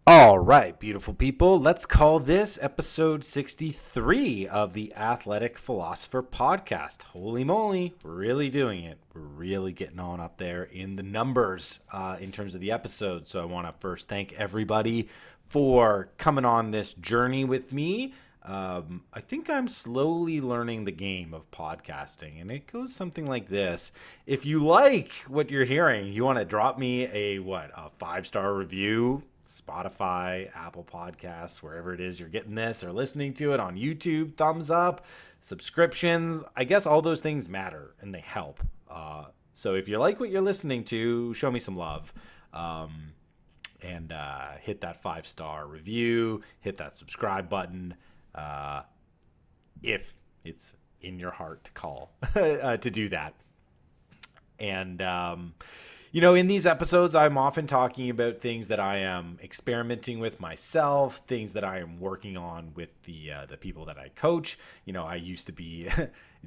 All right, beautiful people. Let's call this episode 63 of the Athletic Philosopher podcast. Holy moly, we're really doing it. We're really getting on up there in the numbers in terms of the episode. So I want to first thank everybody for coming on this journey with me. I think I'm slowly learning the game of podcasting, and it goes something like this. If you like what you're hearing, you want to drop me a 5-star review, Spotify, Apple Podcasts, wherever it is you're getting this or listening to it on YouTube, thumbs up, subscriptions. I guess all those things matter and they help. So if you like what you're listening to, show me some love. And hit that 5-star review, hit that subscribe button if it's in your heart to call to do that. And in these episodes, I'm often talking about things that I am experimenting with myself, things that I am working on with the people that I coach. I used to be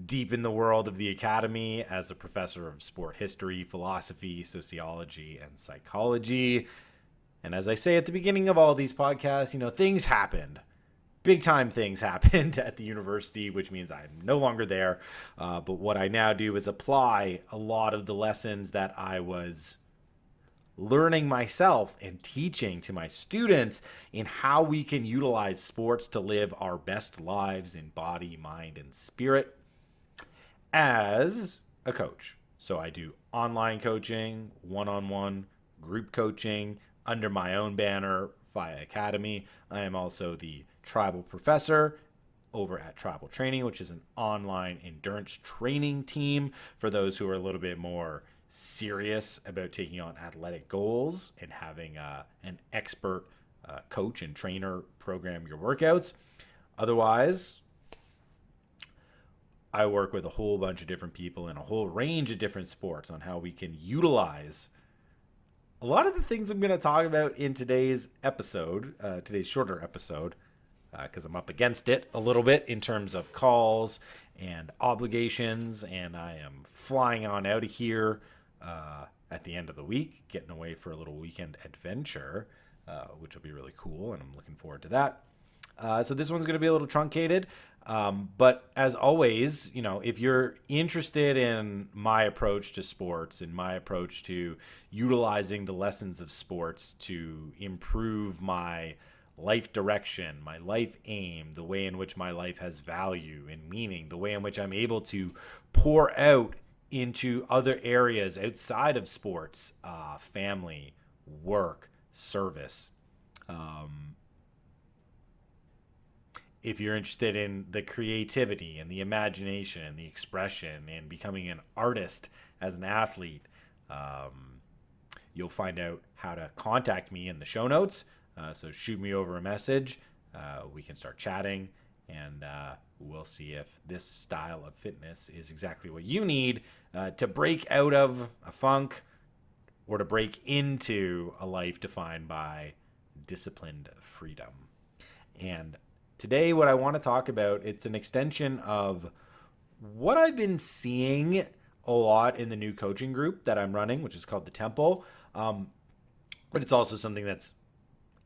deep in the world of the academy as a professor of sport history, philosophy, sociology, and psychology. And as I say at the beginning of all these podcasts, things happened. Big time things happened at the university, which means I'm no longer there. But what I now do is apply a lot of the lessons that I was learning myself and teaching to my students in how we can utilize sports to live our best lives in body, mind, and spirit as a coach. So I do online coaching, one-on-one, group coaching under my own banner, Phi Academy. I am also the tribal professor over at Tribal Training, which is an online endurance training team for those who are a little bit more serious about taking on athletic goals and having an expert coach and trainer program your workouts. Otherwise, I work with a whole bunch of different people in a whole range of different sports on how we can utilize a lot of the things I'm going to talk about in today's episode, today's shorter episode, because I'm up against it a little bit in terms of calls and obligations, and I am flying on out of here at the end of the week, getting away for a little weekend adventure, which will be really cool, and I'm looking forward to that. So this one's going to be a little truncated. But as always, if you're interested in my approach to sports and my approach to utilizing the lessons of sports to improve my life direction, my life aim, the way in which my life has value and meaning, the way in which I'm able to pour out into other areas outside of sports, family, work, service. If you're interested in the creativity and the imagination and the expression and becoming an artist as an athlete, you'll find out how to contact me in the show notes. So shoot me over a message. We can start chatting, and we'll see if this style of fitness is exactly what you need to break out of a funk or to break into a life defined by disciplined freedom. And today, what I want to talk about, it's an extension of what I've been seeing a lot in the new coaching group that I'm running, which is called The Temple. But it's also something that's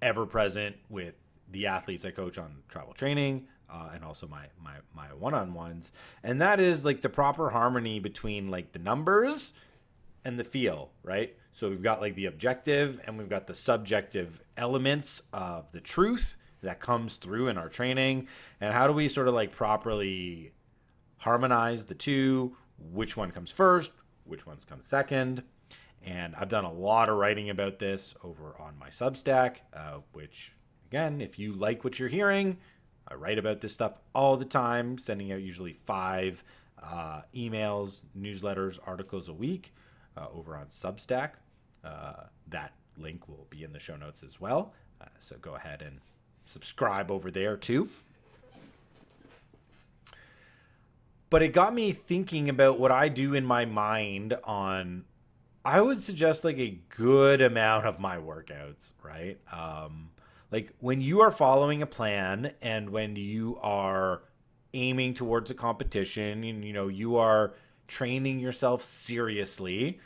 ever present with the athletes I coach on Tribal Training and also my one-on-ones. And that is like the proper harmony between like the numbers and the feel, right? So we've got like the objective and we've got the subjective elements of the truth that comes through in our training, and how do we sort of like properly harmonize the two, which one comes first, which ones come second. And I've done a lot of writing about this over on my Substack, which again, if you like what you're hearing, I write about this stuff all the time, sending out usually 5 emails, newsletters, articles a week over on Substack. That link will be in the show notes as well. So go ahead and subscribe over there too. But it got me thinking about what I do in my mind on, I would suggest like a good amount of my workouts, right? Like when you are following a plan and when you are aiming towards a competition and you are training yourself seriously,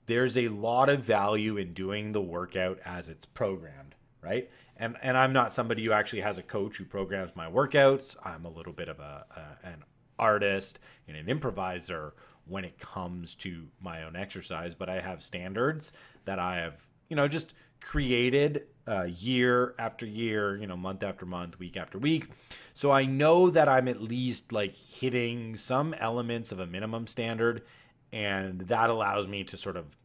there's a lot of value in doing the workout as it's programmed, right? And I'm not somebody who actually has a coach who programs my workouts. I'm a little bit of an artist and an improviser when it comes to my own exercise, but I have standards that I have, just created year after year, month after month, week after week. So I know that I'm at least like hitting some elements of a minimum standard, and that allows me to sort of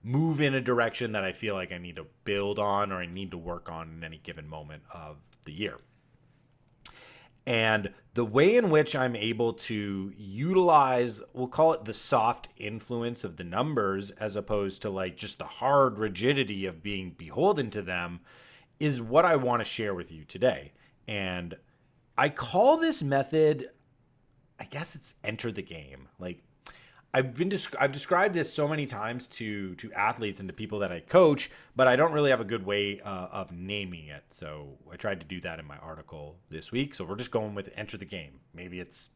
move in a direction that I feel like I need to build on or I need to work on in any given moment of the year. And the way in which I'm able to utilize, we'll call it the soft influence of the numbers, as opposed to like just the hard rigidity of being beholden to them, is what I want to share with you today. And I call this method, I guess it's enter the game. Like, I've described this so many times to athletes and to people that I coach, but I don't really have a good way of naming it. So I tried to do that in my article this week. So we're just going with enter the game. Maybe it's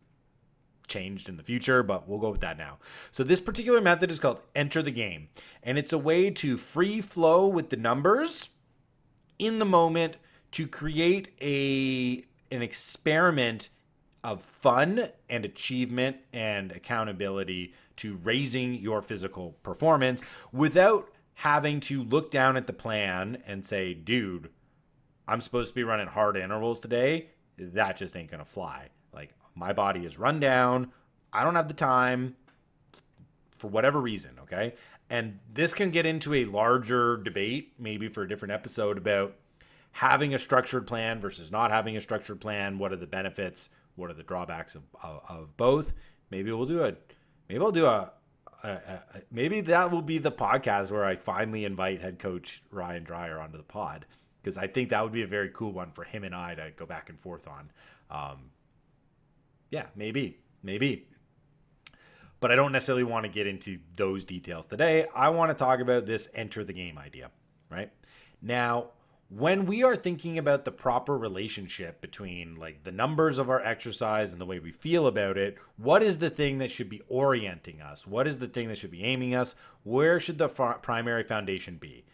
changed in the future, but we'll go with that now. So this particular method is called enter the game, and it's a way to free flow with the numbers in the moment to create an experiment of fun and achievement and accountability to raising your physical performance without having to look down at the plan and say, dude, I'm supposed to be running hard intervals today. That just ain't going to fly. Like, my body is run down. I don't have the time for whatever reason. Okay. And this can get into a larger debate, maybe for a different episode, about having a structured plan versus not having a structured plan. What are the benefits? What are the drawbacks of both? Maybe I'll do maybe that will be the podcast where I finally invite head coach Ryan Dreyer onto the pod, because I think that would be a very cool one for him and I to go back and forth on. Yeah, maybe. But I don't necessarily want to get into those details today. I want to talk about this enter the game idea, right? Now, when we are thinking about the proper relationship between like the numbers of our exercise and the way we feel about it, what is the thing that should be orienting us? What is the thing that should be aiming us? Where should the primary foundation be?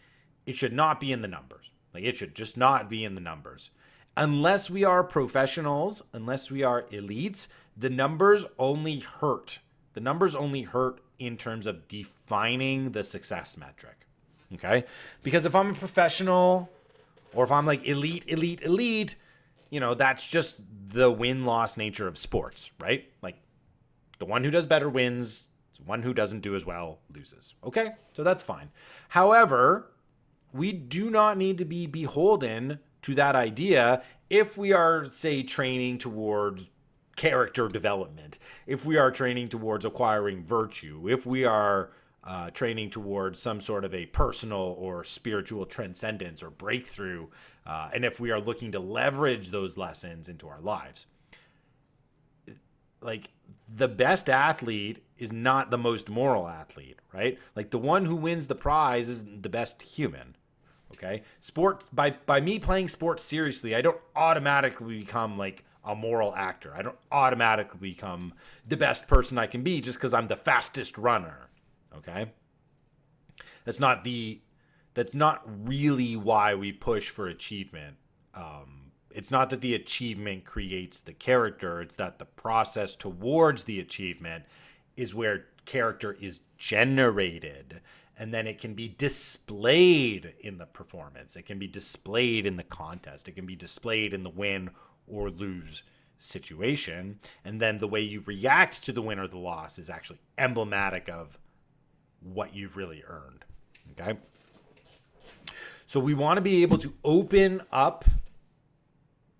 It should not be in the numbers. Like, it should just not be in the numbers. Unless we are professionals, unless we are elites, the numbers only hurt. The numbers only hurt in terms of defining the success metric. Okay? Because if I'm a professional, or if I'm like elite, that's just the win-loss nature of sports, right? Like, the one who does better wins, the one who doesn't do as well loses. Okay, so that's fine. However, we do not need to be beholden to that idea if we are, say, training towards character development, if we are training towards acquiring virtue, if we are training towards some sort of a personal or spiritual transcendence or breakthrough, and if we are looking to leverage those lessons into our lives. Like, the best athlete is not the most moral athlete, right? Like, the one who wins the prize is the best human. Okay? Sports, by me playing sports seriously, I don't automatically become like a moral actor. I don't automatically become the best person I can be just because I'm the fastest runner. Okay? That's not really why we push for achievement. It's not that the achievement creates the character. It's that the process towards the achievement is where character is generated. And then it can be displayed in the performance. It can be displayed in the contest. It can be displayed in the win or lose situation. And then the way you react to the win or the loss is actually emblematic of what you've really earned. Okay? So we want to be able to open up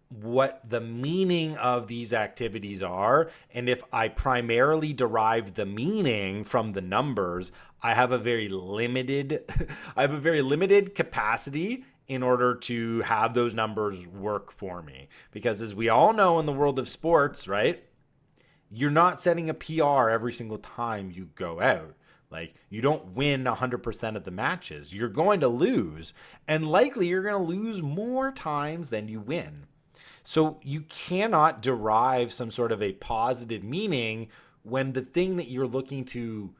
what the meaning of these activities are. And if I primarily derive the meaning from the numbers, I have a very limited capacity in order to have those numbers work for me. Because as we all know in the world of sports, right, you're not setting a PR every single time you go out. Like, you don't win 100% of the matches. You're going to lose, and likely you're going to lose more times than you win. So you cannot derive some sort of a positive meaning when the thing that you're looking to,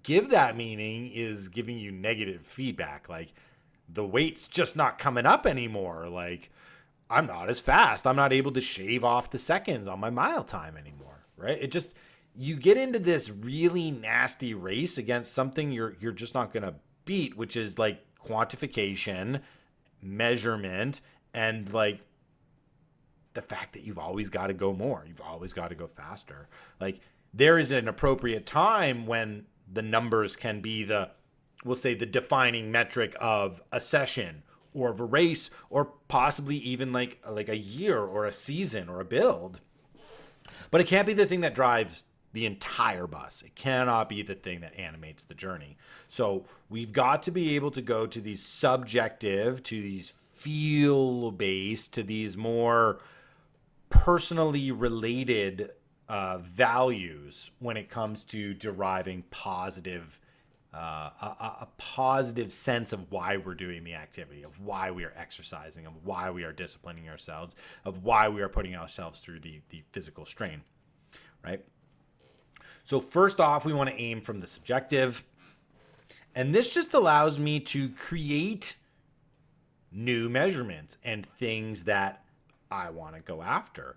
give that meaning is giving you negative feedback. Like, the weight's just not coming up anymore. Like, I'm not as fast. I'm not able to shave off the seconds on my mile time anymore, right? It just, you get into this really nasty race against something you're just not going to beat, which is like quantification, measurement, and like the fact that you've always got to go more. You've always got to go faster. Like, there is an appropriate time when the numbers can be we'll say the defining metric of a session or of a race, or possibly even like a year or a season or a build. But it can't be the thing that drives the entire bus. It cannot be the thing that animates the journey. So we've got to be able to go to these subjective, to these feel based, to these more personally related values when it comes to deriving positive a positive sense of why we're doing the activity, of why we are exercising, of why we are disciplining ourselves, of why we are putting ourselves through the physical strain, right? So first off, we want to aim from the subjective. And this just allows me to create new measurements and things that I want to go after.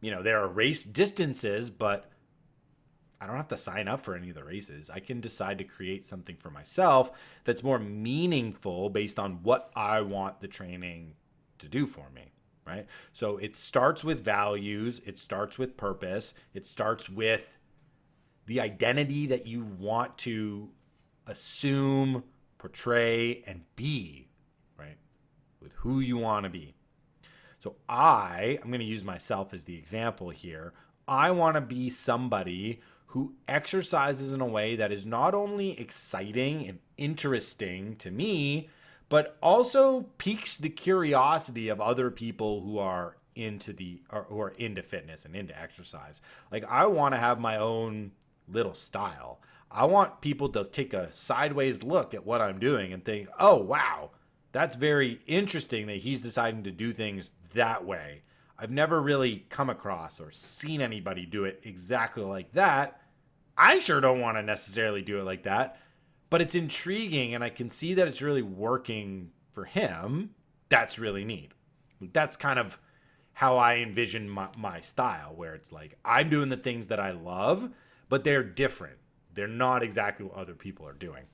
There are race distances, but I don't have to sign up for any of the races. I can decide to create something for myself that's more meaningful based on what I want the training to do for me, right? So it starts with values, it starts with purpose, it starts with the identity that you want to assume, portray, and be, right? With who you want to be. So I'm going to use myself as the example here. I want to be somebody who exercises in a way that is not only exciting and interesting to me, but also piques the curiosity of other people who are into fitness and into exercise. Like, I want to have my own little style. I want people to take a sideways look at what I'm doing and think, oh, wow, that's very interesting that he's deciding to do things that way. I've never really come across or seen anybody do it exactly like that. I sure don't want to necessarily do it like that, but it's intriguing and I can see that it's really working for him. That's really neat. That's kind of how I envision my style, where it's like I'm doing the things that I love, but they're different. They're not exactly what other people are doing.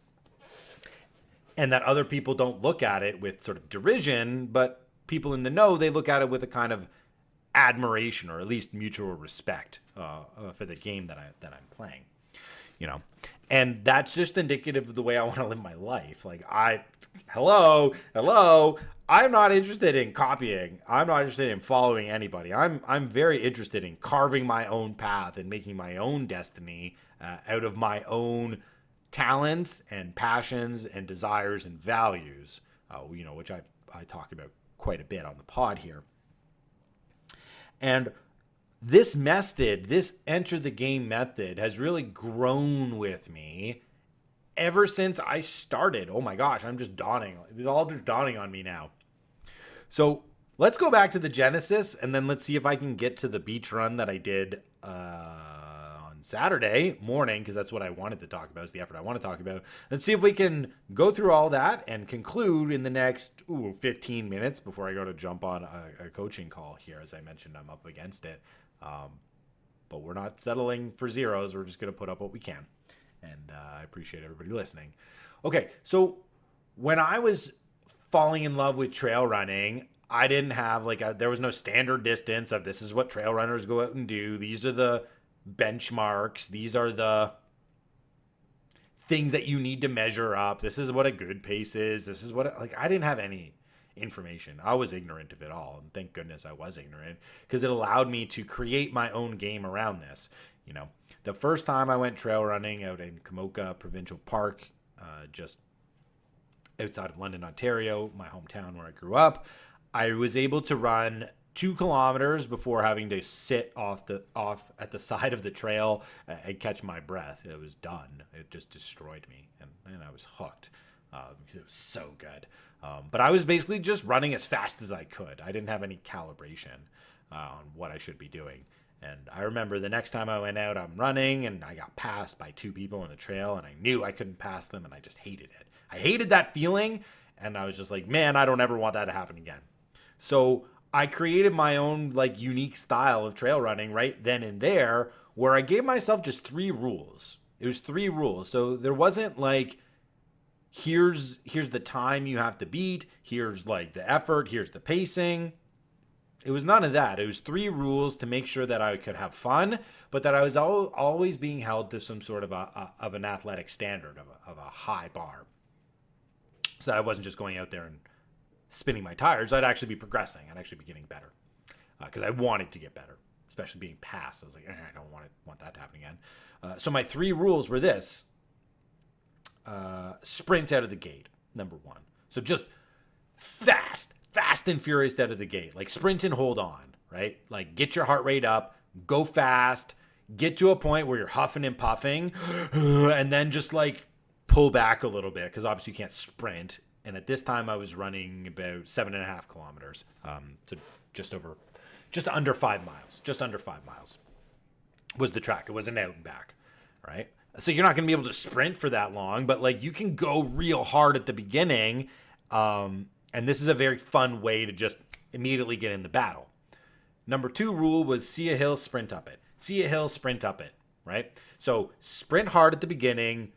And that other people don't look at it with sort of derision, but people in the know, they look at it with a kind of admiration, or at least mutual respect for the game that I'm playing, and that's just indicative of the way I want to live my life. Like, hello, I'm not interested in copying. I'm not interested in following anybody. I'm very interested in carving my own path and making my own destiny out of my own talents and passions and desires and values, which I talk about quite a bit on the pod here. And this method, this enter the game method, has really grown with me ever since I started. Oh my gosh, I'm just dawning. It's all just dawning on me now. So let's go back to the genesis, and then let's see if I can get to the beach run that I did on Saturday morning, because that's what I wanted to talk about. It's the effort I want to talk about. Let's see if we can go through all that and conclude in the next 15 minutes before I go to jump on a coaching call here. As I mentioned, I'm up against it. But we're not settling for zeros. We're just going to put up what we can. And I appreciate everybody listening. Okay, so when I was falling in love with trail running, I didn't have there was no standard distance of this is what trail runners go out and do. These are the benchmarks. These are the things that you need to measure up. This is what a good pace is. This is what, I didn't have any information. I was ignorant of it all. And thank goodness I was ignorant, because it allowed me to create my own game around this. The first time I went trail running out in Kamoka Provincial Park, just outside of London, Ontario, my hometown where I grew up, I was able to run 2 kilometers before having to sit off at the side of the trail and catch my breath. It was done. It just destroyed me, and I was hooked because it was so good. But I was basically just running as fast as I could. I didn't have any calibration on what I should be doing. And I remember the next time I went out, I'm running and I got passed by 2 people on the trail and I knew I couldn't pass them and I just hated it. I hated that feeling and I was just like, man, I don't ever want that to happen again. So I created my own like unique style of trail running right then and there where I gave myself just 3 rules. It was 3 rules. So there wasn't like here's the time you have to beat, here's like the effort, here's the pacing. It was none of that. It was 3 rules to make sure that I could have fun, but that I was always being held to some sort of an athletic standard, of a high bar. So that I wasn't just going out there and spinning my tires. I'd actually be progressing. I'd actually be getting better because I wanted to get better, especially being passed. I was like, I don't want that to happen again. So my 3 rules were this. Sprint out of the gate, number 1. So just fast and furious out of the gate. Like sprint and hold on, right? Like get your heart rate up, go fast, get to a point where you're huffing and puffing, and then just like pull back a little bit because obviously you can't sprint. And at this time I was running about 7.5 kilometers, so just under 5 miles. Just under 5 miles was the track. It was an out and back, right? So you're not going to be able to sprint for that long, but like you can go real hard at the beginning. And this is a very fun way to just immediately get in the battle. Number 2 rule was see a hill, sprint up it. See a hill, sprint up it, right? So sprint hard at the beginning,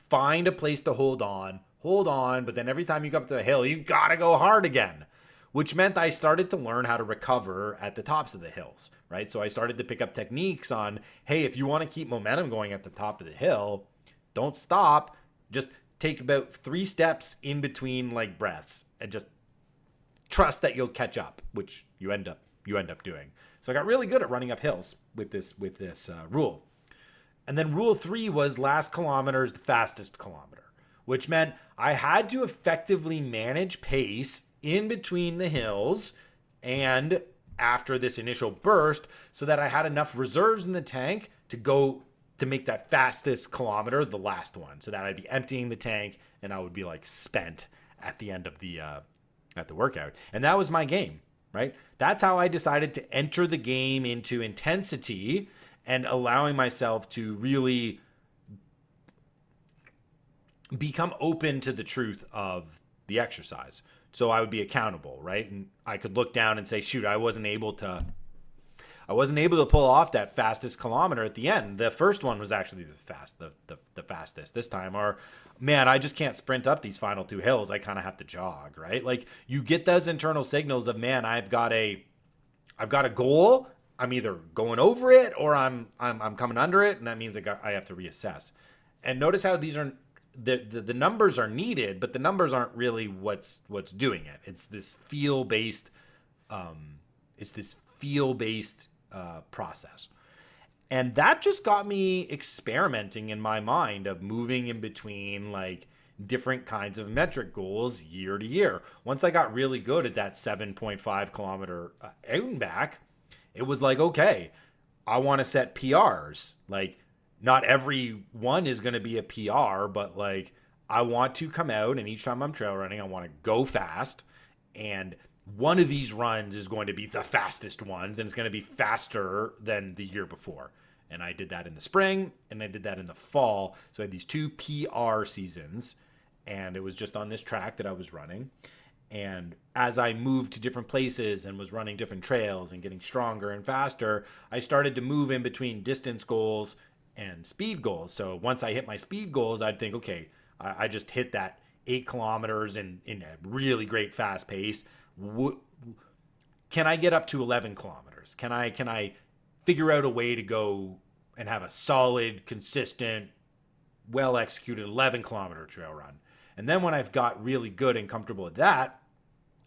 find a place to hold on, but then every time you go up to a hill, you got to go hard again, which meant I started to learn how to recover at the tops of the hills, right? So I started to pick up techniques on, hey, if you want to keep momentum going at the top of the hill, don't stop, just take about 3 steps in between like breaths and just trust that you'll catch up, which you end up doing. So I got really good at running up hills with this rule. And then rule 3 was last kilometer is the fastest kilometer, which meant I had to effectively manage pace in between the hills and after this initial burst so that I had enough reserves in the tank to make that fastest kilometer the last one, so that I'd be emptying the tank and I would be like spent at the end of the workout. And that was my game, right? That's how I decided to enter the game into intensity and allowing myself to really become open to the truth of the exercise. So I would be accountable, right? And I could look down and say, shoot, I wasn't able to pull off that fastest kilometer at the end. The first one was actually the fastest this time. Or, man, I just can't sprint up these final 2 hills. I kind of have to jog, right? Like you get those internal signals of, man, I've got a goal. I'm either going over it or I'm coming under it, and that means I have to reassess. And notice how these are the numbers are needed, but the numbers aren't really what's doing it. It's this feel based. Process. And that just got me experimenting in my mind of moving in between like different kinds of metric goals year to year. Once I got really good at that 7.5 kilometer out and back, it was like, okay, I want to set PRs. Like not every one is going to be a PR, but like I want to come out and each time I'm trail running, I want to go fast, and one of these runs is going to be the fastest ones, and it's going to be faster than the year before. And I did that in the spring, and I did that in the fall. So I had these 2 PR seasons, and it was just on this track that I was running. And as I moved to different places and was running different trails and getting stronger and faster, I started to move in between distance goals and speed goals. So once I hit my speed goals, I'd think, okay, I just hit that 8 kilometers in a really great fast pace. Can I get up to 11 kilometers? Can I figure out a way to go and have a solid, consistent, well executed 11 kilometer trail run? And then when I've got really good and comfortable at that,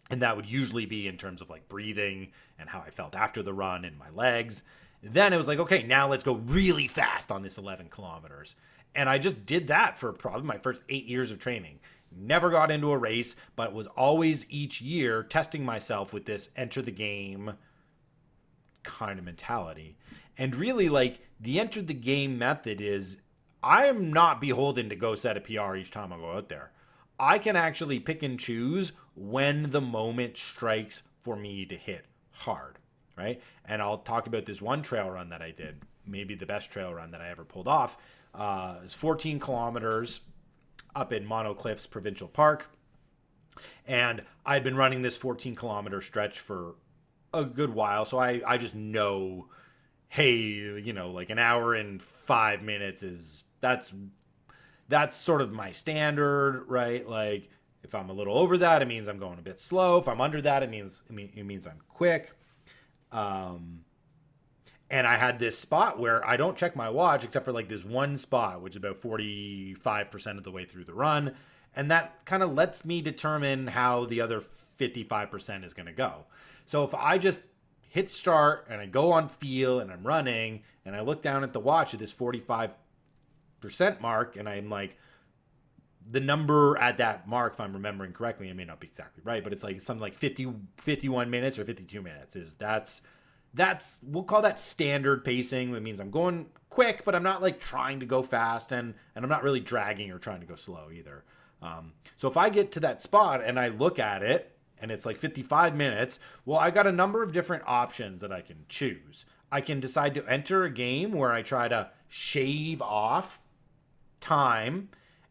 and that would usually be in terms of like breathing and how I felt after the run and my legs, then it was like, okay, now let's go really fast on this 11 kilometers. And I just did that for probably my first 8 years of training. Never got into a race, but was always each year testing myself with this enter the game kind of mentality. And really, like, the enter the game method is I am not beholden to go set a PR each time I go out there. I can actually pick and choose when the moment strikes for me to hit hard, right? And I'll talk about this one trail run that I did, maybe the best trail run that I ever pulled off. It's 14 kilometers up in Mono Cliffs Provincial Park. And I'd been running this 14-kilometer stretch for a good while. So I just know, hey, like an hour and 5 minutes that's sort of my standard, right? Like if I'm a little over that, it means I'm going a bit slow. If I'm under that, it means I'm quick. And I had this spot where I don't check my watch except for like this one spot, which is about 45% of the way through the run. And that kind of lets me determine how the other 55% is going to go. So if I just hit start and I go on feel and I'm running and I look down at the watch at this 45% mark and I'm like, the number at that mark, if I'm remembering correctly, it may not be exactly right, but it's like something like 51 minutes or 52 minutes that's we'll call that standard pacing. It means I'm going quick, but I'm not like trying to go fast, and I'm not really dragging or trying to go slow either. So if I get to that spot and I look at it and it's like 55 minutes, well, I got a number of different options that I can choose. I can decide to enter a game where I try to shave off time,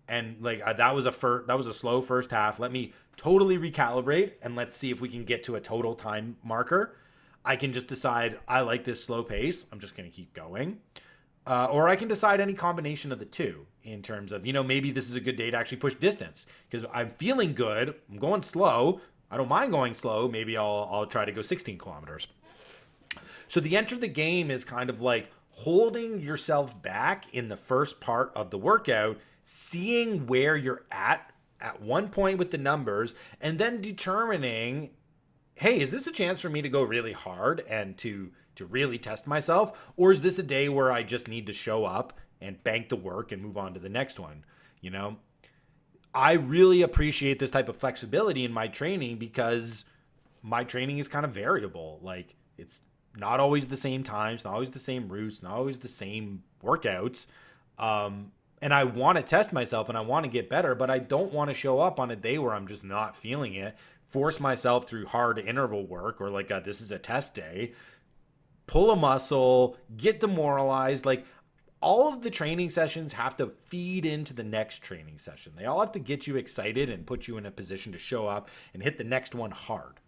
and like that was a slow first half. Let me totally recalibrate and let's see if we can get to a total time marker. I can just decide I like this slow pace. I'm just going to keep going. Or I can decide any combination of the two in terms of, maybe this is a good day to actually push distance because I'm feeling good. I'm going slow. I don't mind going slow. Maybe I'll try to go 16 kilometers. So the enter the game is kind of like holding yourself back in the first part of the workout, seeing where you're at one point with the numbers, and then determining, hey, is this a chance for me to go really hard and to really test myself? Or is this a day where I just need to show up and bank the work and move on to the next one? I really appreciate this type of flexibility in my training because my training is kind of variable. Like it's not always the same times, not always the same routes, not always the same workouts. And I want to test myself and I want to get better, but I don't want to show up on a day where I'm just not feeling it, force myself through hard interval work or like this is a test day, pull a muscle, get demoralized. Like all of the training sessions have to feed into the next training session. They all have to get you excited and put you in a position to show up and hit the next one hard.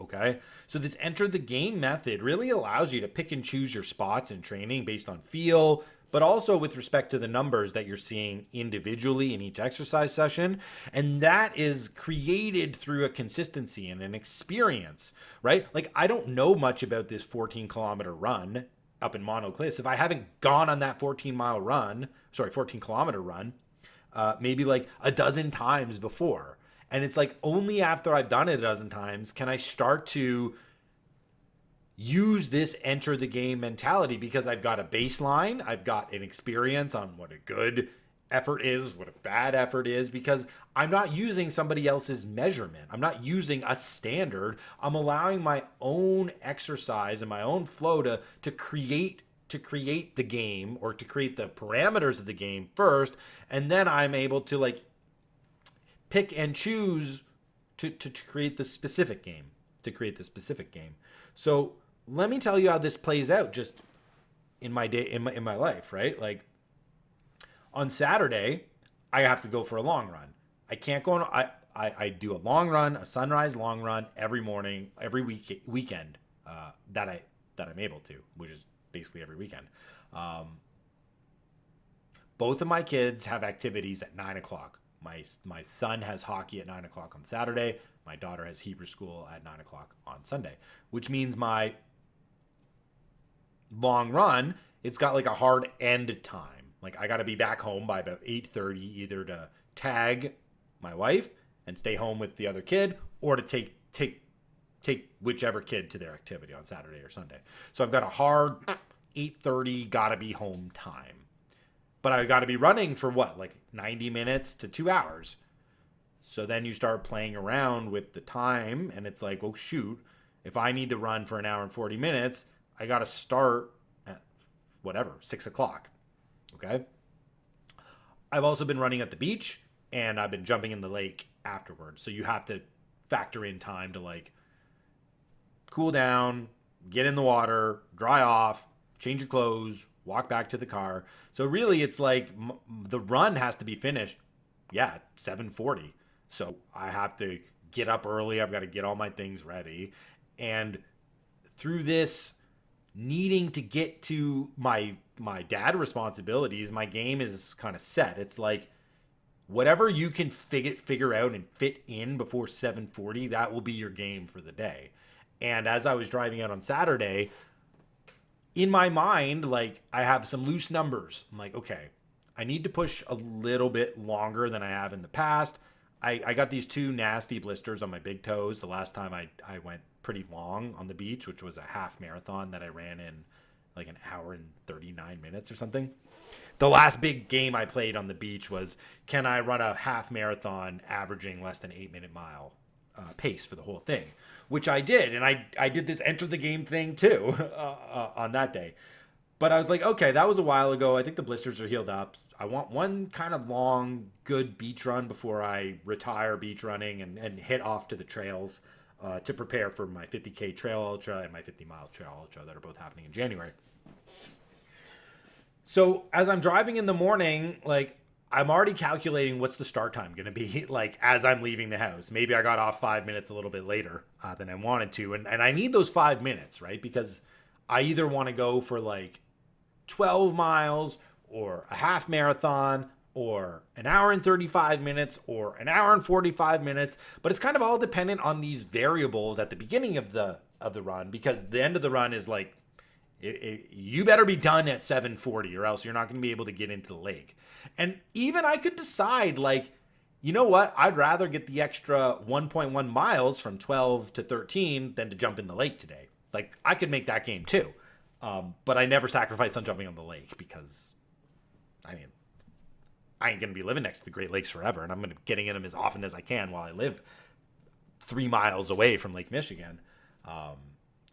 Okay, so this enter the game method really allows you to pick and choose your spots in training based on feel, but also with respect to the numbers that you're seeing individually in each exercise session. And that is created through a consistency and an experience, right? Like I don't know much about this 14-kilometer run up in Mono Cliffs if I haven't gone on that 14-kilometer run, maybe like a dozen times before. And it's like only after I've done it a dozen times can I start to use this enter the game mentality because I've got a baseline, I've got an experience on what a good effort is, what a bad effort is, because I'm not using somebody else's measurement. I'm not using a standard. I'm allowing my own exercise and my own flow to create the game or to create the parameters of the game first, and then I'm able to like pick and choose to create the specific game, So let me tell you how this plays out just in my day, in my life, right? Like on Saturday, I have to go for a long run. I can't go on, I do a long run, a sunrise long run every morning, every weekend that I'm able to, which is basically every weekend. Both of my kids have activities at 9:00. My son has hockey at 9:00 on Saturday. My daughter has Hebrew school at 9:00 on Sunday, which means my long run, it's got like a hard end time. Like I got to be back home by about 8:30, either to tag my wife and stay home with the other kid, or to take whichever kid to their activity on Saturday or Sunday. So I've got a hard 8:30 gotta be home time. But I got to be running for what, like 90 minutes to 2 hours. So then you start playing around with the time, and it's like, oh shoot, if I need to run for an hour and 40 minutes, I got to start at whatever, 6:00. Okay. I've also been running at the beach, and I've been jumping in the lake afterwards. So you have to factor in time to like cool down, get in the water, dry off, change your clothes, walk back to the car. So really, it's like the run has to be finished, yeah, 7:40. So I have to get up early. I've got to get all my things ready, and through this needing to get to my dad responsibilities, my game is kind of set. It's like whatever you can figure out and fit in before 7:40, that will be your game for the day. And as I was driving out on Saturday, in my mind, like I have some loose numbers. I'm like, okay, I need to push a little bit longer than I have in the past. I got these two nasty blisters on my big toes the last time I went pretty long on the beach, which was a half marathon that I ran in like an hour and 39 minutes or something. The last big game I played on the beach was, can I run a half marathon averaging less than 8-minute mile pace for the whole thing, which I did. And I did this enter the game thing too on that day. But I was like, okay, that was a while ago. I think the blisters are healed up. I want one kind of long, good beach run before I retire beach running and hit off to the trails to prepare for my 50K Trail Ultra and my 50-mile Trail Ultra that are both happening in January. So as I'm driving in the morning, like I'm already calculating what's the start time going to be like as I'm leaving the house. Maybe I got off 5 minutes a little bit later than I wanted to. And I need those 5 minutes, right? Because I either want to go for like 12 miles or a half marathon or an hour and 35 minutes or an hour and 45 minutes. But it's kind of all dependent on these variables at the beginning of the run, because the end of the run is like, you better be done at 7:40 or else you're not going to be able to get into the lake. And even I could decide like, you know what? I'd rather get the extra 1.1 miles from 12 to 13 than to jump in the lake today. Like I could make that game too. But I never sacrifice on jumping on the lake because, I mean, I ain't going to be living next to the Great Lakes forever. And I'm going to be getting in them as often as I can while I live 3 miles away from Lake Michigan.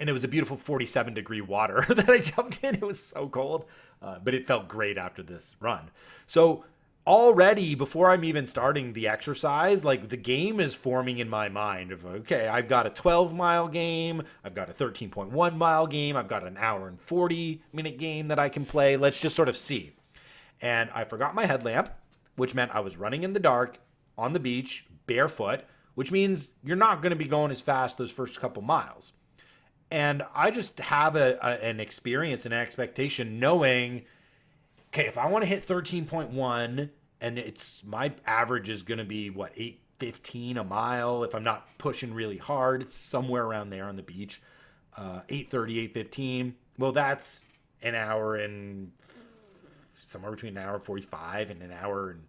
And it was a beautiful 47-degree water that I jumped in. It was so cold, but it felt great after this run. So already before I'm even starting the exercise, like the game is forming in my mind of, okay, I've got a 12-mile game. I've got a 13.1-mile game. I've got an hour and 40-minute game that I can play. Let's just sort of see. And I forgot my headlamp, which meant I was running in the dark on the beach, barefoot, which means you're not going to be going as fast those first couple miles. And I just have an experience and an expectation knowing, okay, if I want to hit 13.1 and it's my average is going to be what, 8:15 a mile. If I'm not pushing really hard, it's somewhere around there on the beach, 8:30, 8:15. Well, that's an hour and somewhere between an hour and 45 and an hour and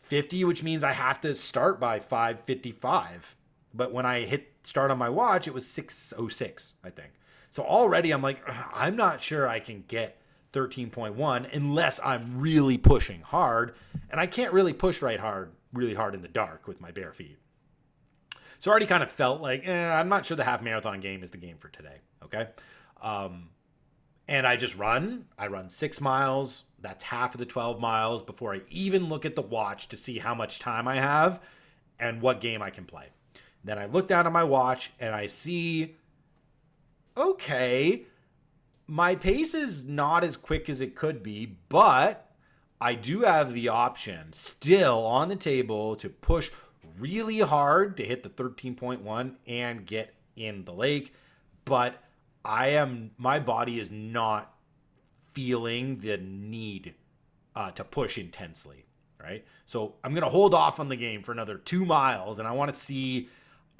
50, which means I have to start by 5:55. But when I hit start on my watch, it was 6:06, I think. So already I'm like, I'm not sure I can get 13.1 unless I'm really pushing hard. And I can't really push really hard in the dark with my bare feet. So I already kind of felt like, I'm not sure the half marathon game is the game for today. Okay. And I just run. I run 6 miles. That's half of the 12 miles before I even look at the watch to see how much time I have and what game I can play. Then I look down at my watch and I see, okay, my pace is not as quick as it could be, but I do have the option still on the table to push really hard to hit the 13.1 and get in the lake. But my body is not feeling the need to push intensely, right? So I'm going to hold off on the game for another 2 miles, and I want to see,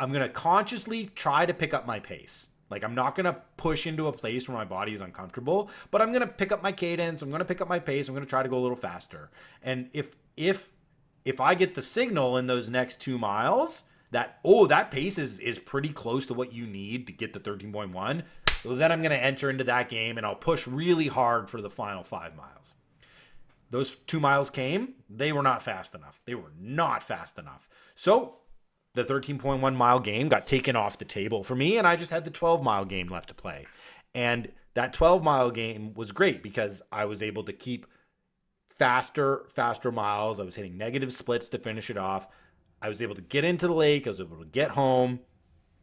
I'm going to consciously try to pick up my pace. Like I'm not going to push into a place where my body is uncomfortable, but I'm going to pick up my cadence. I'm going to pick up my pace. I'm going to try to go a little faster. And if I get the signal in those next 2 miles that, that pace is pretty close to what you need to get the 13.1, well, then I'm going to enter into that game and I'll push really hard for the final 5 miles. Those 2 miles came. They were not fast enough. So the 13.1 mile game got taken off the table for me, and I just had the 12 mile game left to play. And that 12 mile game was great because I was able to keep faster miles. I was hitting negative splits to finish it off. I was able to get into the lake. I was able to get home.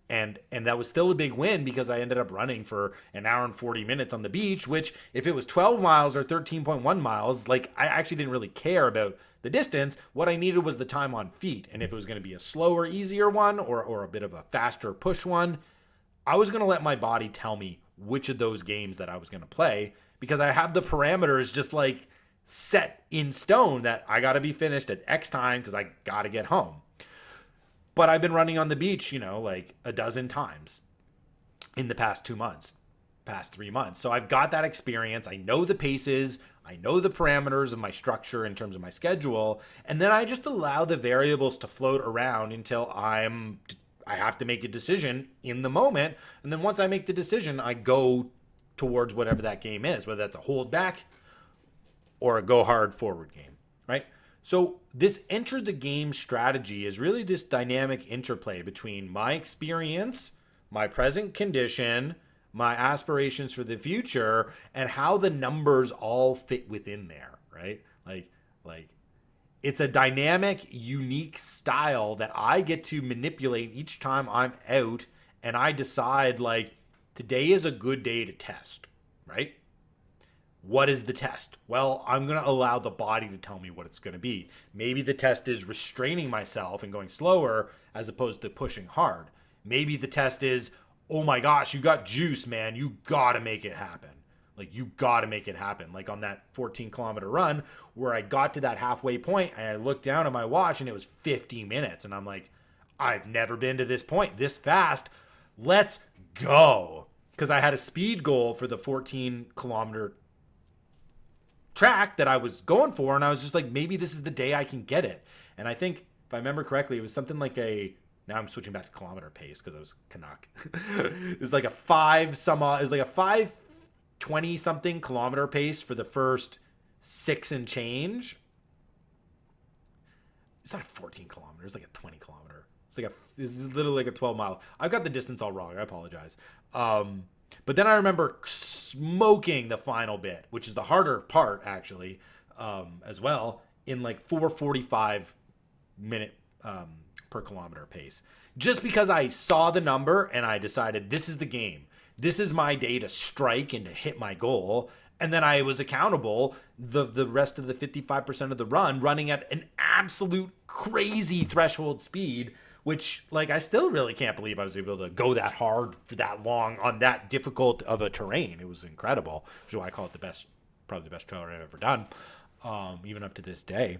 And that was still a big win because I ended up running for an hour and 40 minutes on the beach, which if it was 12 miles or 13.1 miles, like I actually didn't really care about the distance. What I needed was the time on feet. And if it was going to be a slower, easier one or a bit of a faster push one, I was going to let my body tell me which of those games that I was going to play, because I have the parameters just like set in stone that I got to be finished at X time because I got to get home. But I've been running on the beach, like a dozen times in the past 2 months, past 3 months. So I've got that experience. I know the paces. I know the parameters of my structure in terms of my schedule. And then I just allow the variables to float around until I have to make a decision in the moment. And then once I make the decision, I go towards whatever that game is, whether that's a hold back or a go hard forward game, right? So this enter the game strategy is really this dynamic interplay between my experience, my present condition, my aspirations for the future, and how the numbers all fit within there, right? Like it's a dynamic, unique style that I get to manipulate each time I'm out, and I decide like today is a good day to test, right? What is the test? Well, I'm going to allow the body to tell me what it's going to be. Maybe the test is restraining myself and going slower as opposed to pushing hard. Maybe the test is, oh my gosh, you got juice, man. You got to make it happen. Like, you got to make it happen. Like on that 14-kilometer run where I got to that halfway point and I looked down at my watch and it was 50 minutes. And I'm like, I've never been to this point this fast. Let's go. Because I had a speed goal for the 14-kilometer track that I was going for, and I was just like, maybe this is the day I can get it. And I think if I remember correctly, it was something like now I'm switching back to kilometer pace because I was Canuck. It was like a 520 something kilometer pace for the first 6 and change. It's not a 14 kilometers, it's like a 20 kilometer. This is literally like a 12 mile. I've got the distance all wrong. I apologize. But then I remember smoking the final bit, which is the harder part actually, as well, in like 4:45 minute per kilometer pace. Just because I saw the number and I decided this is the game. This is my day to strike and to hit my goal. And then I was accountable the rest of the 55% of the run running at an absolute crazy threshold speed, which like I still really can't believe I was able to go that hard for that long on that difficult of a terrain. It was incredible, which is why I call it probably the best trail I've ever done, even up to this day.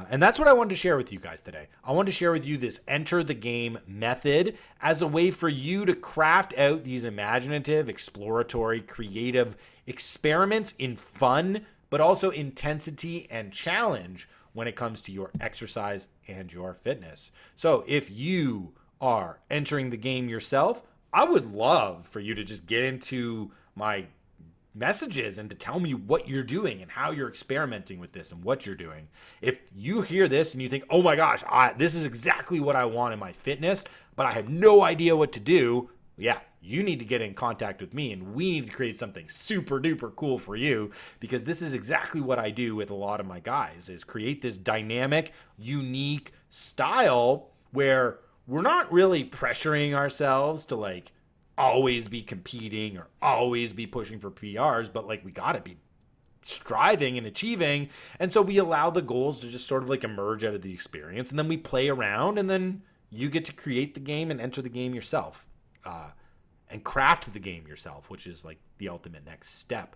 And that's what I wanted to share with you guys today. I wanted to share with you this enter the game method as a way for you to craft out these imaginative, exploratory, creative experiments in fun, but also intensity and challenge when it comes to your exercise and your fitness. So if you are entering the game yourself, I would love for you to just get into my messages and to tell me what you're doing and how you're experimenting with this and what you're doing. If you hear this and you think, oh my gosh, this is exactly what I want in my fitness, but I have no idea what to do, yeah, you need to get in contact with me and we need to create something super duper cool for you, because this is exactly what I do with a lot of my guys, is create this dynamic, unique style where we're not really pressuring ourselves to like always be competing or always be pushing for PRs, but like we got to be striving and achieving. And so we allow the goals to just sort of like emerge out of the experience, and then we play around, and then you get to create the game and enter the game yourself, and craft the game yourself, which is like the ultimate next step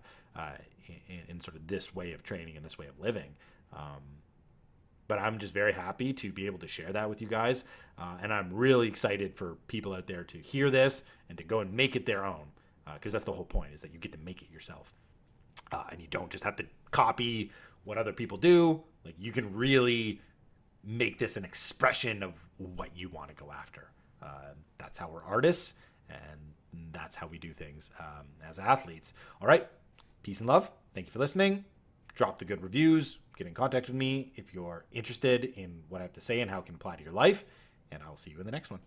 in sort of this way of training and this way of living. But I'm just very happy to be able to share that with you guys. And I'm really excited for people out there to hear this and to go and make it their own. Because that's the whole point, is that you get to make it yourself. And you don't just have to copy what other people do. Like, you can really make this an expression of what you want to go after. That's how we're artists, and that's how we do things as athletes. All right. Peace and love. Thank you for listening. Drop the good reviews. Get in contact with me if you're interested in what I have to say and how it can apply to your life. And I will see you in the next one.